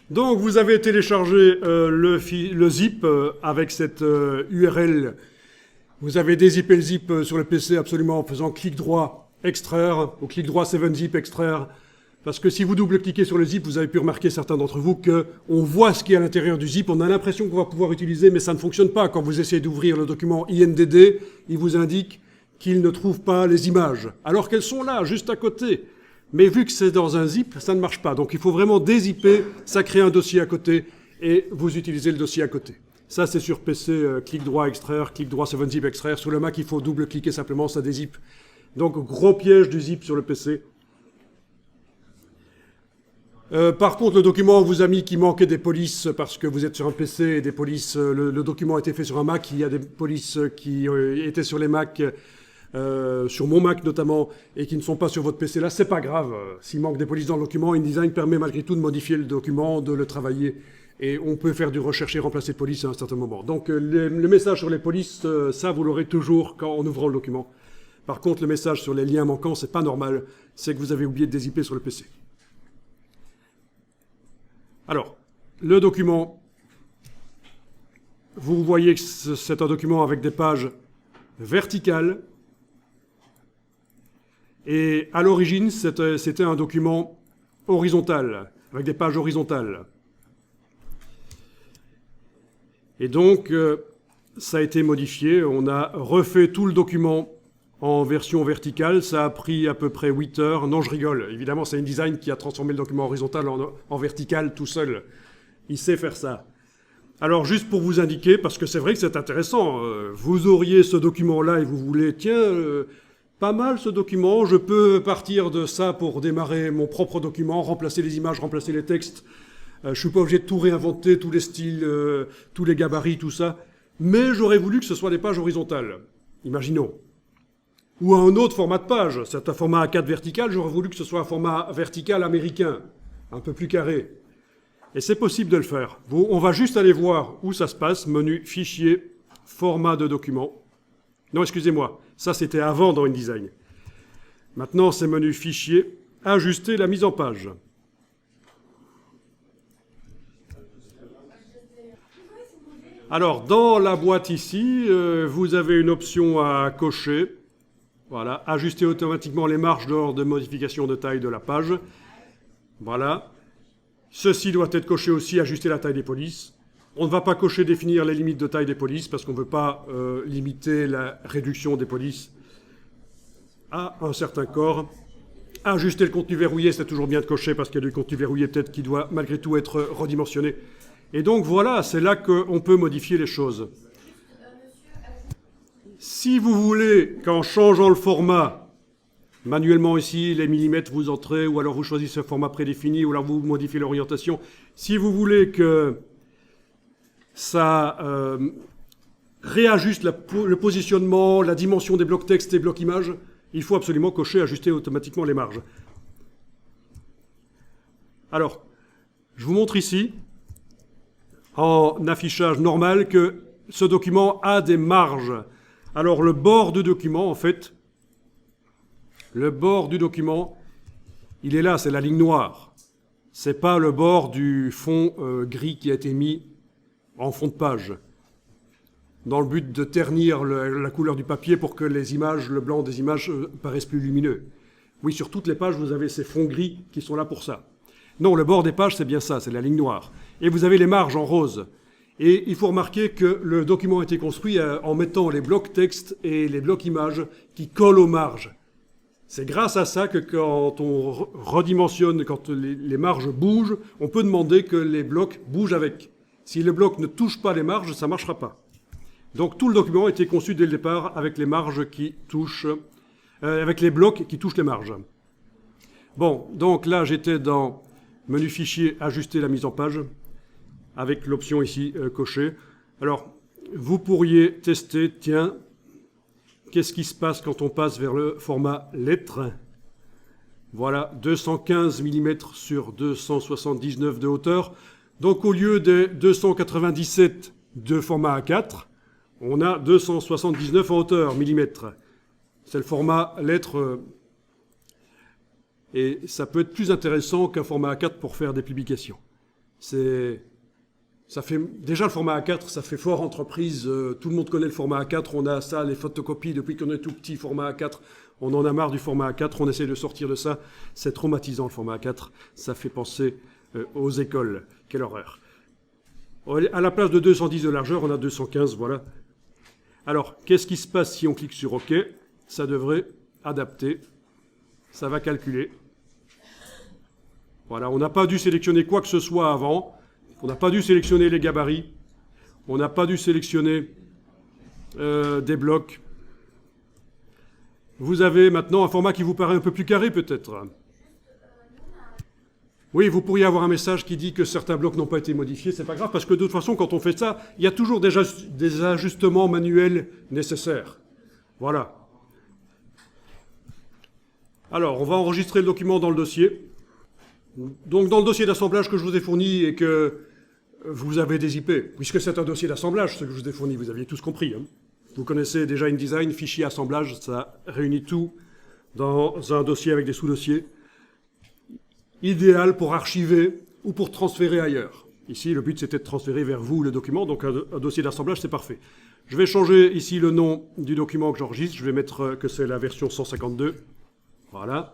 Donc vous avez téléchargé le zip avec cette URL. Vous avez dézippé le zip sur le PC absolument en faisant clic droit extraire ou clic droit 7-zip extraire. Parce que si vous double-cliquez sur le zip, vous avez pu remarquer, certains d'entre vous, qu'on voit ce qui est à l'intérieur du zip. On a l'impression qu'on va pouvoir utiliser, mais ça ne fonctionne pas. Quand vous essayez d'ouvrir le document INDD, il vous indique qu'il ne trouve pas les images, alors qu'elles sont là, juste à côté. Mais vu que c'est dans un zip, ça ne marche pas. Donc il faut vraiment dézipper, ça crée un dossier à côté, et vous utilisez le dossier à côté. Ça, c'est sur PC, clic droit extraire, clic droit 7-zip extraire. Sur le Mac, il faut double-cliquer simplement, ça dézippe. Donc gros piège du zip sur le PC. Par contre, le document vous a mis qu'il manquait des polices parce que vous êtes sur un PC et des polices. Le document a été fait sur un Mac. Il y a des polices qui étaient sur les Mac, sur mon Mac notamment, et qui ne sont pas sur votre PC. Là, c'est pas grave. S'il manque des polices dans le document, InDesign permet malgré tout de modifier le document, de le travailler, et on peut faire du rechercher, remplacer police à un certain moment. Donc, le message sur les polices, ça, vous l'aurez toujours en ouvrant le document. Par contre, le message sur les liens manquants, c'est pas normal. C'est que vous avez oublié de dézipper sur le PC. Alors, le document, vous voyez que c'est un document avec des pages verticales. Et à l'origine, c'était un document horizontal, avec des pages horizontales. Et donc, ça a été modifié. On a refait tout le document en version verticale. Ça a pris à peu près 8 heures. Non, je rigole. Évidemment, c'est InDesign qui a transformé le document horizontal en vertical tout seul. Il sait faire ça. Alors, juste pour vous indiquer, parce que c'est vrai que c'est intéressant, vous auriez ce document-là et vous voulez, tiens, pas mal ce document, je peux partir de ça pour démarrer mon propre document, remplacer les images, remplacer les textes. Je ne suis pas obligé de tout réinventer, tous les styles, tous les gabarits, tout ça. Mais j'aurais voulu que ce soit des pages horizontales. Imaginons. Ou un autre format de page. C'est un format A4 vertical, j'aurais voulu que ce soit un format vertical américain, un peu plus carré. Et c'est possible de le faire. On va juste aller voir où ça se passe. Menu, fichier, format de document. Non, excusez-moi, ça c'était avant dans InDesign. Maintenant, c'est menu, fichier, ajuster la mise en page. Alors, dans la boîte ici, vous avez une option à cocher. Voilà, ajuster automatiquement les marges d'ordre de modification de taille de la page. Voilà. Ceci doit être coché aussi, ajuster la taille des polices. On ne va pas cocher définir les limites de taille des polices parce qu'on ne veut pas limiter la réduction des polices à un certain corps. Ajuster le contenu verrouillé, c'est toujours bien de cocher parce qu'il y a du contenu verrouillé peut-être qui doit malgré tout être redimensionné. Et donc voilà, c'est là qu'on peut modifier les choses. Si vous voulez qu'en changeant le format, manuellement ici, les millimètres vous entrez, ou alors vous choisissez un format prédéfini, ou alors vous modifiez l'orientation, si vous voulez que ça réajuste le positionnement, la dimension des blocs texte et blocs images, il faut absolument cocher, ajuster automatiquement les marges. Alors, je vous montre ici, en affichage normal, que ce document a des marges. Alors, le bord du document, en fait, le bord du document, il est là, c'est la ligne noire. C'est pas le bord du fond gris qui a été mis en fond de page, dans le but de ternir la couleur du papier pour que les images, le blanc des images paraissent plus lumineux. Oui, sur toutes les pages, vous avez ces fonds gris qui sont là pour ça. Non, le bord des pages, c'est bien ça, c'est la ligne noire. Et vous avez les marges en rose. Et il faut remarquer que le document a été construit en mettant les blocs texte et les blocs images qui collent aux marges. C'est grâce à ça que quand on redimensionne, quand les marges bougent, on peut demander que les blocs bougent avec. Si le bloc ne touche pas les marges, ça ne marchera pas. Donc tout le document a été conçu dès le départ avec les marges qui touchent, avec les blocs qui touchent les marges. Bon, donc là j'étais dans menu fichier, ajuster la mise en page, avec l'option ici cochée. Alors, vous pourriez tester, tiens, qu'est-ce qui se passe quand on passe vers le format lettre? Voilà, 215 mm sur 279 de hauteur. Donc au lieu des 297 de format A4, on a 279 en hauteur, millimètres. C'est le format lettre. Et ça peut être plus intéressant qu'un format A4 pour faire des publications. Ça fait déjà le format A4, ça fait fort entreprise. Tout le monde connaît le format A4. On a ça, les photocopies depuis qu'on est tout petit. Format A4, on en a marre du format A4. On essaie de sortir de ça. C'est traumatisant le format A4. Ça fait penser aux écoles. Quelle horreur. À la place de 210 de largeur, on a 215. Voilà. Alors, qu'est-ce qui se passe si on clique sur OK? Ça devrait adapter. Ça va calculer. Voilà, on n'a pas dû sélectionner quoi que ce soit avant. On n'a pas dû sélectionner les gabarits. On n'a pas dû sélectionner des blocs. Vous avez maintenant un format qui vous paraît un peu plus carré peut-être. Oui, vous pourriez avoir un message qui dit que certains blocs n'ont pas été modifiés. C'est pas grave parce que de toute façon, quand on fait ça, il y a toujours déjà des ajustements manuels nécessaires. Voilà. Alors, on va enregistrer le document dans le dossier. Donc, dans le dossier d'assemblage que je vous ai fourni et que vous avez des IP, puisque c'est un dossier d'assemblage, ce que je vous ai fourni, vous aviez tous compris. Hein. Vous connaissez déjà InDesign, fichier assemblage, ça réunit tout dans un dossier avec des sous-dossiers. Idéal pour archiver ou pour transférer ailleurs. Ici, le but, c'était de transférer vers vous le document, donc un dossier d'assemblage, c'est parfait. Je vais changer ici le nom du document que j'enregistre. Je vais mettre que c'est la version 152. Voilà.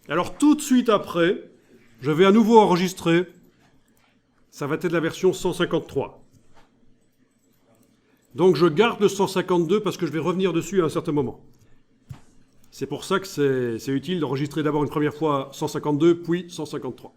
Alors, tout de suite après, je vais à nouveau enregistrer. Ça va être la version 153. Donc, je garde le 152 parce que je vais revenir dessus à un certain moment. C'est pour ça que c'est utile d'enregistrer d'abord une première fois 152, puis 153.